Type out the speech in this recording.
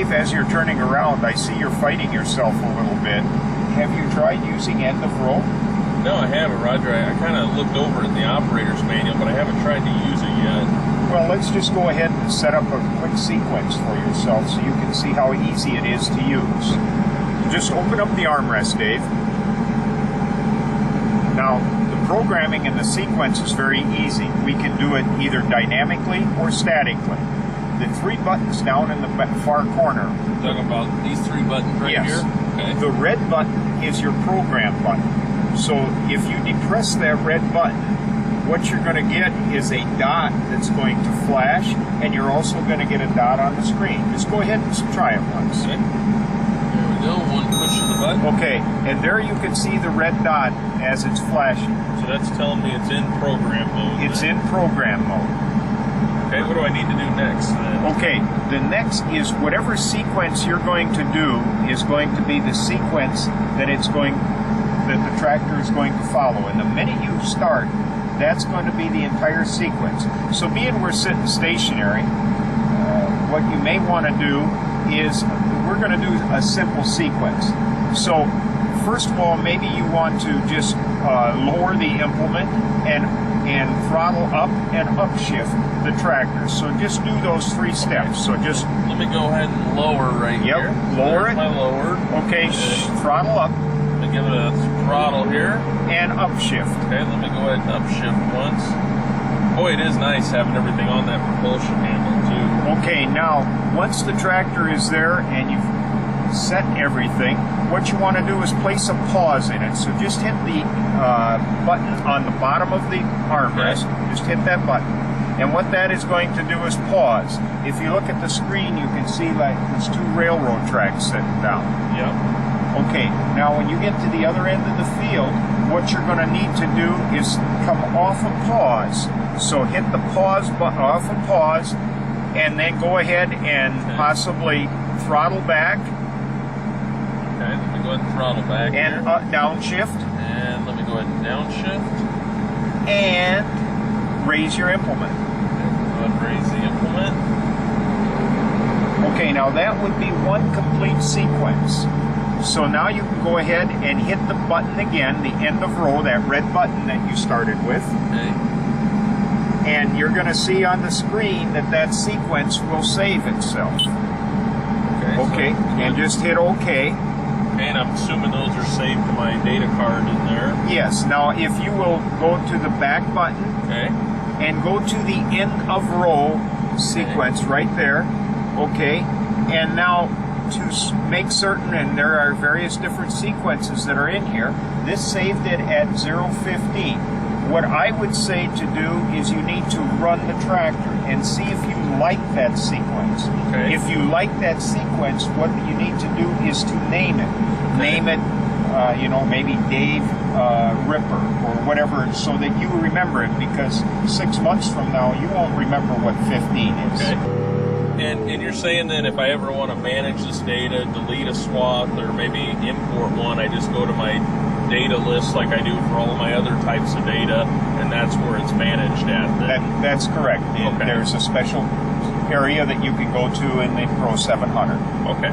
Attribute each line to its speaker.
Speaker 1: Dave, as you're turning around, I see you're fighting yourself a little bit. Have you tried using end of row?
Speaker 2: No, I haven't, Roger. I kind of looked over at the operator's manual, but I haven't tried to use it yet.
Speaker 1: Well, let's just go ahead and set up a quick sequence for yourself so you can see how easy it is to use. Just open up the armrest, Dave. Now, the programming in the sequence is very easy. We can do it either dynamically or statically. The three buttons down in the far corner.
Speaker 2: You're talking about these three buttons right
Speaker 1: Yes.
Speaker 2: here? Okay.
Speaker 1: The red button is your program button. So if you depress that red button, what you're going to get is a dot that's going to flash, and you're also going to get a dot on the screen. Just go ahead and try it once.
Speaker 2: Okay. There we go, one push of the button.
Speaker 1: Okay, and there you can see the red dot as it's flashing.
Speaker 2: So that's telling me it's in program mode.
Speaker 1: It's in program mode.
Speaker 2: Okay, what do I need to do next then?
Speaker 1: Okay, the next is whatever sequence you're going to do is going to be the sequence that the tractor is going to follow. And the minute you start, that's going to be the entire sequence. So being we're sitting stationary, what you may want to do is we're going to do a simple sequence. So first of all, maybe you want to just lower the implement and throttle up and upshift the tractor. So just do those three steps. So just
Speaker 2: let me go ahead and lower right here.
Speaker 1: Yep, lower it.
Speaker 2: My lower.
Speaker 1: Okay, throttle up.
Speaker 2: Let me give it a throttle here.
Speaker 1: And upshift.
Speaker 2: Okay, let me go ahead and upshift once. Boy, it is nice having everything on that propulsion handle too.
Speaker 1: Okay, now once the tractor is there and you've set everything, what you want to do is place a pause in it. So just hit the button on the bottom of the armrest.
Speaker 2: Okay.
Speaker 1: Just hit that button. And what that is going to do is pause. If you look at the screen, you can see like there's two railroad tracks sitting down.
Speaker 2: Yep.
Speaker 1: Okay, now when you get to the other end of the field, what you're going to need to do is come off of pause. So hit the pause button off of pause, and then go ahead and possibly throttle back.
Speaker 2: Okay, let me go ahead and throttle back
Speaker 1: and downshift.
Speaker 2: And let me go ahead and downshift.
Speaker 1: And raise your implement.
Speaker 2: Go ahead and raise the implement.
Speaker 1: Okay, now that would be one complete sequence. So now you can go ahead and hit the button again, the end of row, that red button that you started with.
Speaker 2: Okay.
Speaker 1: And you're going to see on the screen that sequence will save itself. Okay, and just hit OK.
Speaker 2: And I'm assuming those are saved to my data card in there.
Speaker 1: Yes. Now, if you will go to the back button and go to the end of row sequence right there. Okay. And now, to make certain, and there are various different sequences that are in here, this saved it at 0:15. What I would say to do is you need to run the tractor and see if you like that sequence.
Speaker 2: Okay.
Speaker 1: If you like that sequence, what you need to do is to name it.
Speaker 2: Okay.
Speaker 1: Name it, maybe Dave Ripper or whatever, so that you remember it, because 6 months from now, you won't remember what 15 is.
Speaker 2: Okay. And you're saying that if I ever want to manage this data, delete a swath, or maybe import one, I just go to my data list like I do for all of my other types of data, and that's where it's managed at then?
Speaker 1: That's correct.
Speaker 2: Okay.
Speaker 1: There's a special area that you can go to in the Pro 700.
Speaker 2: Okay.